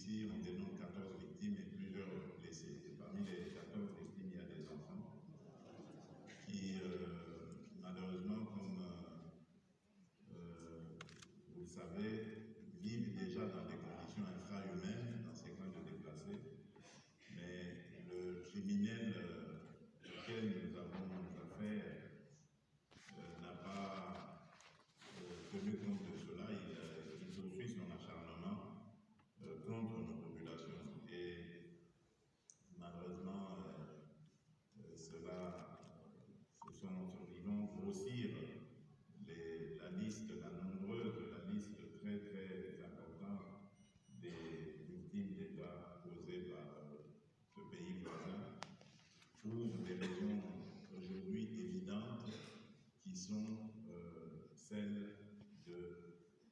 Ici, on dénombre 14 victimes et plusieurs blessés. Et parmi les 14 victimes, il y a des enfants qui, malheureusement, comme vous le savez, vivent déjà dans des conditions infra-humaines dans ces camps de déplacés. Mais le criminel auquel nous avons affaire n'a pas tenu compte de cela. Il poursuit son acharnement contre nos populations. Et malheureusement, ils vont grossir la liste, la liste très très importante des victimes d'État causées par ce pays voisin, pour des raisons aujourd'hui évidentes qui sont celles de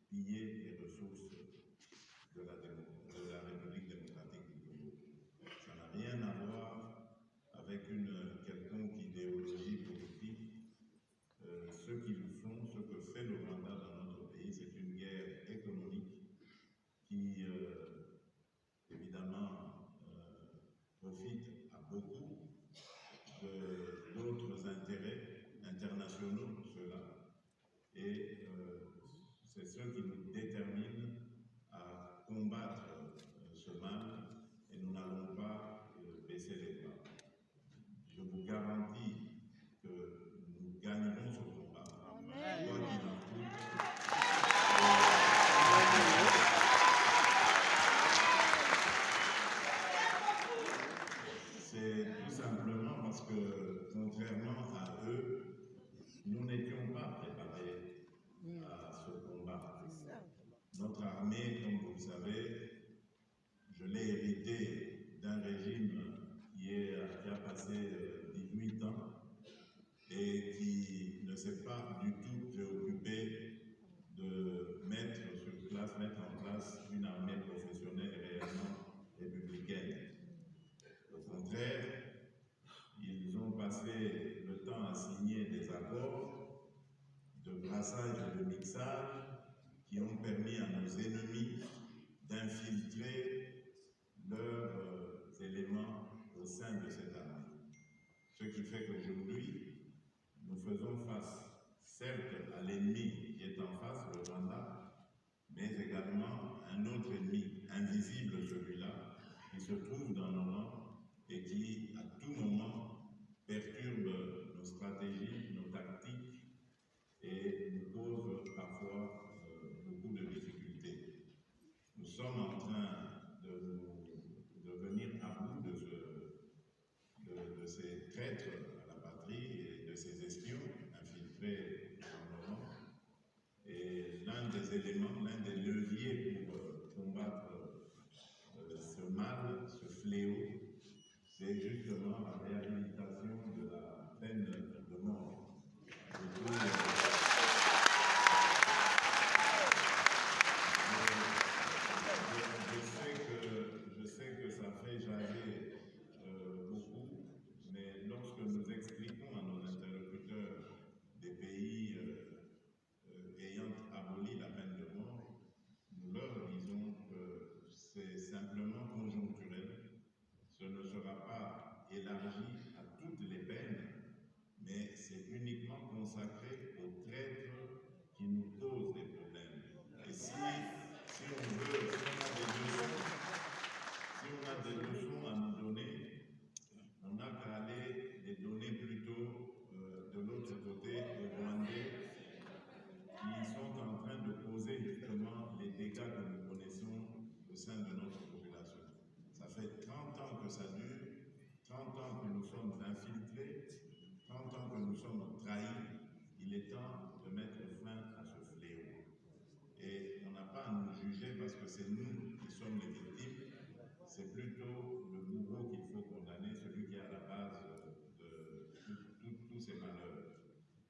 piller les ressources de la République démocratique du Congo. Ça n'a rien à voir avec une quelconque idéologie politique. Ce qu'ils font, ce que fait le Rwanda dans notre pays, c'est une guerre économique qui, évidemment, profite à beaucoup d'autres intérêts internationaux, ceux-là. Et c'est ce qui nous détermine à combattre ce mal, et nous n'allons pas baisser les bras. Je vous garantis que nous gagnerons ce combat. Amen. Quoi qu'il en coûte. C'est tout simplement parce que, contrairement à eux, nous n'étions pas préparés à ce combat. Notre armée, comme vous le savez, je l'ai hérité d'un régime qui a passé 18 ans et qui ne s'est pas du tout préoccupé de mettre en place une armée professionnelle réellement républicaine. Au contraire, ils ont passé le temps à signer des accords de brassage et de mixage qui ont permis à nos ennemis d'infiltrer leurs éléments au sein de cette armée. Ce qui fait qu'aujourd'hui, nous faisons face, certes, à l'ennemi qui est en face, le Rwanda, mais également à un autre ennemi, invisible celui-là, qui se trouve dans nos rangs et qui, à tout moment, perturbe nos stratégies, nos tactiques et nous cause parfois beaucoup de difficultés. Nous sommes en train de venir à bout de ces traîtres à la patrie et de ces espions infiltrés dans nos rangs. Et l'un des éléments, l'un des leviers pour combattre ce mal, ce fléau, c'est justement la réhabilitation de la peine de mort. Je sais que ça fait jaser beaucoup, mais lorsque nous expliquons à nos interlocuteurs des pays ayant aboli la peine de mort, nous leur disons que c'est simplement conjoncturel. Ce ne sera pas élargi à toutes les peines, mais c'est uniquement consacré aux traîtres qui nous causent des problèmes. Et si on a des leçons à nous donner, on n'a qu'à aller les donner plutôt de l'autre côté, aux Rwandais, qui sont en train de causer justement les dégâts que nous connaissons au sein de notre population. Ça fait 30 ans que ça dure, 30 ans que nous sommes infiltrés, 30 ans que nous sommes trahis. Il est temps de mettre fin à ce fléau. Et on n'a pas à nous juger parce que c'est nous qui sommes les victimes, c'est plutôt le bourreau qu'il faut condamner, celui qui est à la base de tous ces malheurs.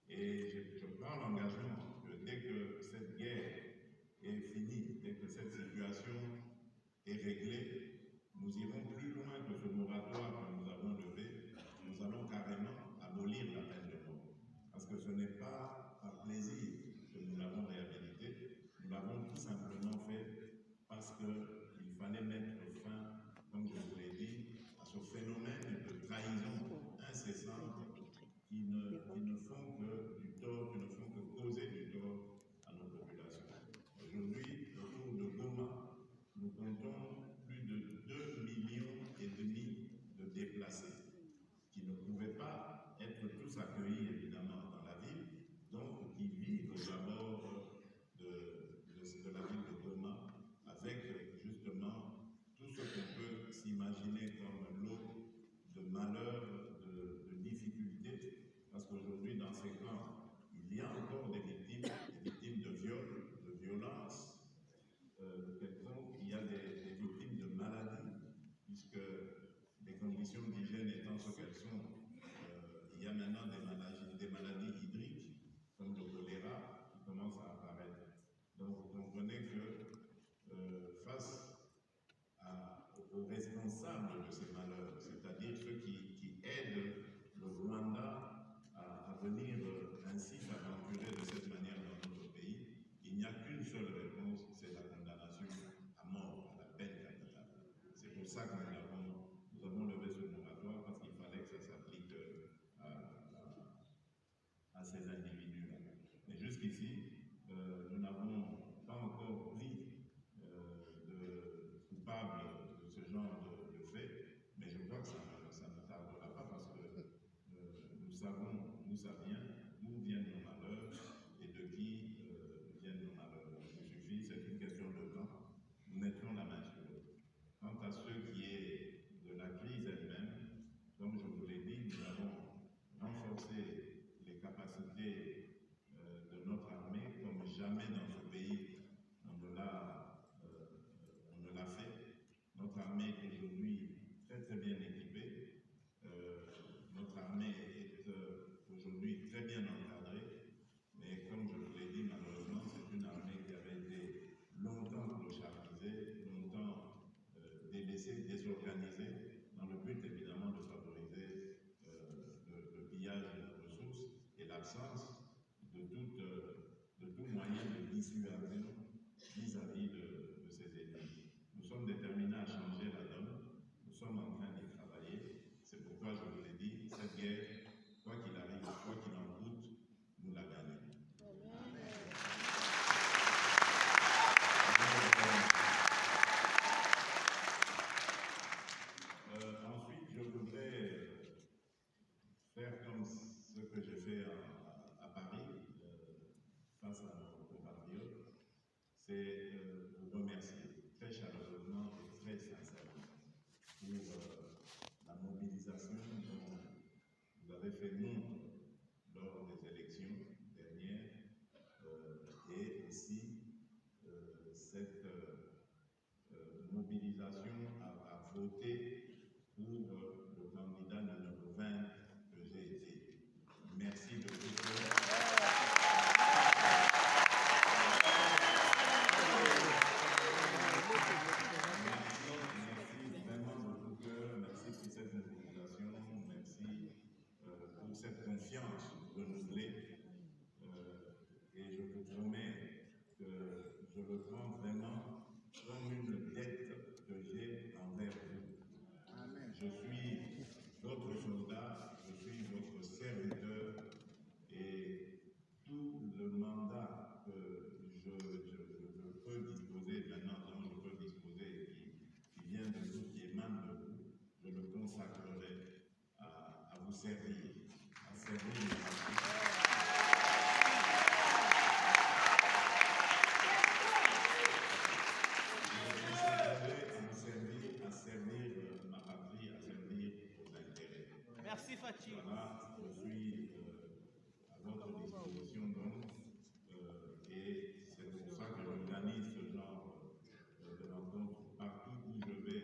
Et je prends l'engagement que dès que cette guerre est finie, dès que cette situation est réglée, nous irons plus loin que ce moratoire que nous avons levé. Nous allons carrément abolir la peine de mort. Parce que ce n'est pas par plaisir que nous l'avons réhabilité, nous l'avons tout simplement fait parce qu'il fallait fallait mettre fin, comme je vous l'ai dit, à ce phénomène de trahison incessante qui ne font que du tort, qui ne font que causer du tort à nos populations. Aujourd'hui, autour de Goma, nous comptons plus de 2,5 millions de déplacés qui ne pouvaient pas être tous accueillis évidemment dans la ville, donc qui vivent aux abords de la ville de Goma avec justement tout ce qu'on peut s'imaginer comme lot de malheurs, de difficultés, parce qu'aujourd'hui dans ces camps, il y a encore des victimes de viol, de violence, de quelconque, il y a des victimes de maladies, puisque les conditions d'hygiène étant ce qu'elles sont, il y a maintenant des maladies hydriques, comme le choléra, qui commencent à apparaître. Donc vous comprenez que face aux responsables de ces malheurs, c'est-à-dire ceux qui aident le Rwanda à venir ainsi s'aventurer de cette manière dans notre pays, il n'y a qu'une seule réponse, c'est la condamnation à mort, à la peine capitale. C'est pour ça que nous avons levé ce moratoire, parce qu'il fallait que ça s'applique à ces individus-là. Mais jusqu'ici, nous n'avons pas encore pris de coupables de ce genre de fait, mais je crois que ça ne tardera pas, parce que nous savions d'où viennent nos malheurs et de qui viennent nos malheurs. Il suffit, c'est une question de temps, nous mettrons la main sur l'autre. Quant à ce qui est de la crise elle-même, comme je vous l'ai dit, nous avons renforcé les capacités de notre armée comme jamais dans ce pays on ne l'a fait. Notre armée est aujourd'hui très très bien équipée. Notre armée est aujourd'hui très bien encadrée, mais comme je vous l'ai dit, malheureusement, c'est une armée qui avait été longtemps clochardisée, longtemps délaissée, désorganisée, dans le but évidemment de favoriser le pillage de ressources et l'absence de tout moyen de dissuasion vis-à-vis de ces ennemis. Nous sommes déterminés à changer la donne, nous sommes en train d'y travailler. C'est pourquoi je vous l'ai dit, cette guerre, quoi qu'il arrive, quoi qu'il en coûte, nous la gagnons. Ensuite, je voudrais faire comme ce que j'ai fait à Paris, face à nos compatriotes, c'est vous remercier très chaleureusement et très sincèrement pour la mobilisation dont vous avez fait montre lors des élections dernières et aussi cette mobilisation à voter pour le candidat numéro 20 que j'ai été. Merci de tout cœur. Merci vraiment de tout cœur. Merci pour cette mobilisation. Merci pour cette confiance renouvelée. Et je vous promets que je le prends vraiment comme une dette que j'ai envers vous. Amen. Je suis votre soldat, je suis votre serviteur, et tout le mandat que je peux disposer maintenant, dont je peux disposer, qui vient de vous, qui émane de vous, je le consacrerai à vous servir, à servir les partis. À servir ma patrie, à servir vos intérêts. Merci Fatih. Voilà, je suis à votre disposition donc, et c'est pour ça que j'organise ce genre de rencontres partout où je vais,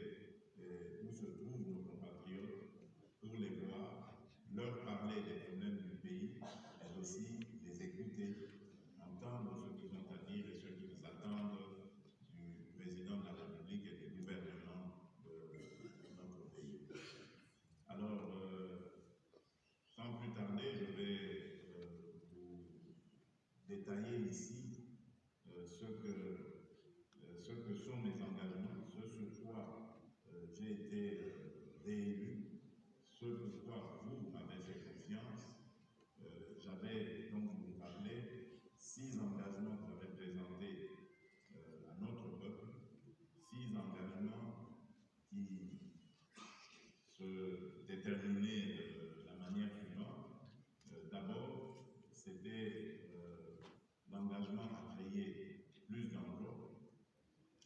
où se trouvent nos compatriotes, pour les voir, leur parler des problèmes du pays, mais aussi les écouter, entendre ce qu'ils ont à dire et ce qu'ils attendent du président de la République et du gouvernement de notre pays. Alors, sans plus tarder, je vais vous détailler ici ce que sont mes engagements, ce sur quoi j'ai été réélu, ce pourquoi vous m'avez fait confiance. J'avais, comme vous vous rappelez, 6 engagements que j'avais présentés à notre peuple, 6 engagements qui se déterminaient de la manière suivante. D'abord, c'était l'engagement à créer plus d'emplois,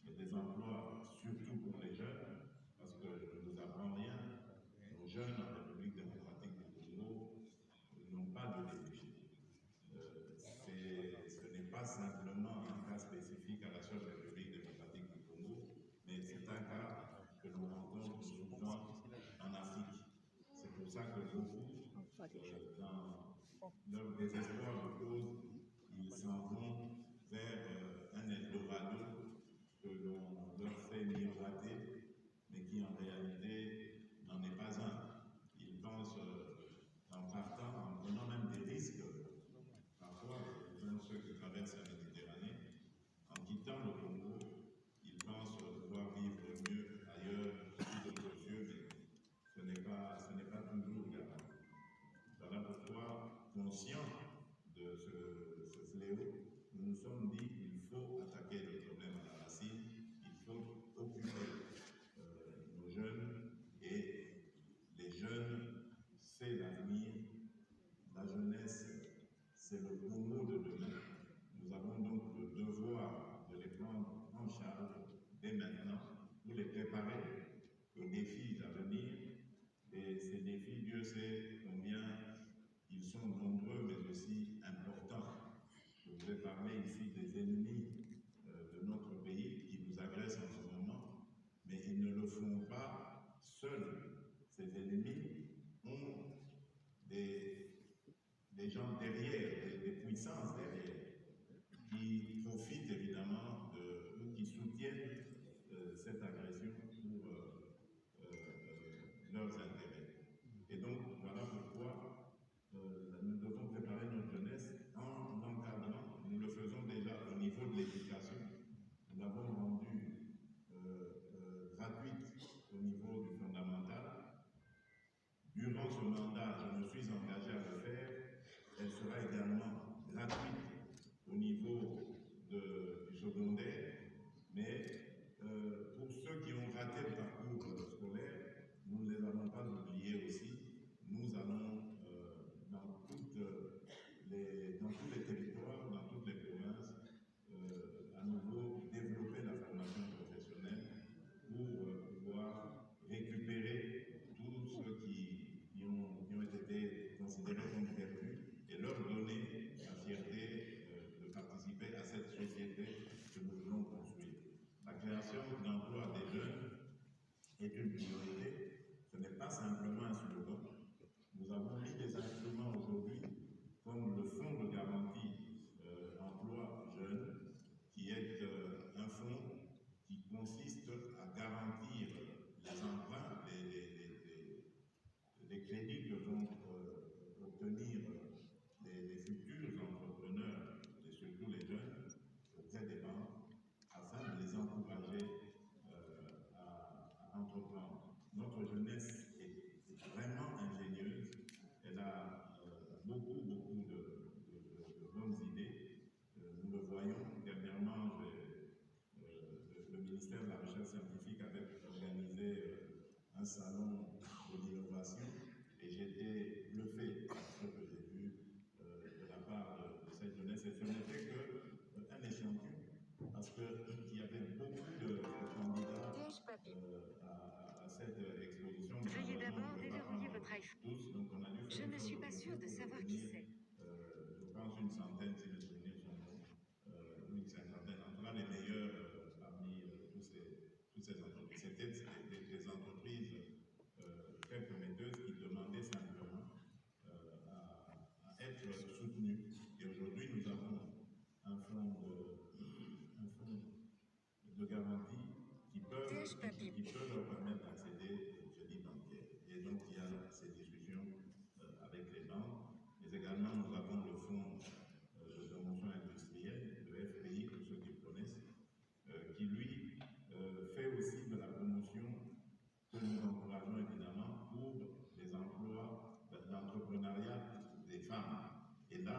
et des emplois surtout pour les jeunes, parce que je ne vous apprends rien, nos jeunes en République démocratique du Congo n'ont pas de débouché. Ce n'est pas simplement un cas spécifique à la seule République démocratique du Congo, mais c'est un cas que l'on rencontre souvent en Afrique. C'est pour ça que beaucoup, dans leur désespoir de cause, ils s'en vont vers un Eldorado que l'on leur fait miroiter, mais qui en réalité n'en est pas un. Ils pensent, en partant, en prenant même des risques, parfois, même ceux qui traversent la Méditerranée, en quittant le Congo, ils pensent pouvoir vivre mieux ailleurs, sous d'autres cieux, mais ce n'est pas toujours garanti. Voilà pourquoi, conscients de ce fléau, nous nous sommes dit qu'il faut attaquer le problème à la racine, il faut occuper nos jeunes, et les jeunes, c'est l'avenir, la jeunesse, c'est le Congo de demain. Nous avons donc le devoir de les prendre en charge dès maintenant pour les préparer aux défis à venir. Et ces défis, Dieu sait combien ils sont nombreux, mais aussi importants. Je vous ai parlé ici des ennemis de notre pays qui nous agressent en ce moment, mais ils ne le font pas seuls. Ces ennemis ont des gens derrière, des puissances derrière, qui profitent évidemment ou qui soutiennent cette agression pour leurs intérêts. Et donc, voilà pourquoi nous devons préparer notre jeunesse en l'encadrant. Nous le faisons déjà au niveau de l'éducation. Nous l'avons rendue gratuite au niveau du fondamental. Durant ce mandat, je me suis engagé à le faire. Elle sera également gratuite au niveau du secondaire, mais pour ceux qui ont raté le parcours scolaire, nous ne les avons pas oubliés aussi. Nous allons dans tous les territoires, dans toutes les provinces, à nouveau développer la formation professionnelle pour pouvoir récupérer tous ceux qui ont été considérés comme perdus et leur donner la fierté de participer à cette société que nous voulons construire. La création d'emplois des jeunes est une priorité. Ce n'est pas simplement un slogan. Nous avons mis des instruments aujourd'hui comme le fonds de garantie emploi jeunes, qui est un fonds qui consiste à garantir les emprunts, les crédits que vont obtenir les futurs entrepreneurs, et surtout les jeunes, auprès des banques, afin de les encourager à entreprendre. Notre jeunesse est vraiment ingénieuse, elle a beaucoup de bonnes idées. Nous le voyons, dernièrement, le ministère de la Recherche scientifique avait organisé un salon de l'innovation et j'étais bluffé par ce que j'ai vu de la part de cette jeunesse. Et ce n'était qu'un échantillon, parce qu'il y avait beaucoup de candidats à cette exposition. Veuillez d'abord déverrouiller votre iPhone. Tous, donc on a dû faire Je ne suis pas sûre de savoir qui c'est. Je pense une centaine, si mes souvenirs sont bons, ou une cinquantaine, en tout cas les meilleurs parmi toutes ces entreprises. C'était des entreprises très prometteuses qui demandaient simplement à être soutenues. Et aujourd'hui, nous avons un fonds de garantie qui peut leur permettre d'accéder au crédit bancaire. Et donc, il y a ces discussions avec les banques, mais également nous avons le fonds de promotion industrielle, le FPI, pour ceux qui le connaissent, qui lui fait aussi femmes. Et là,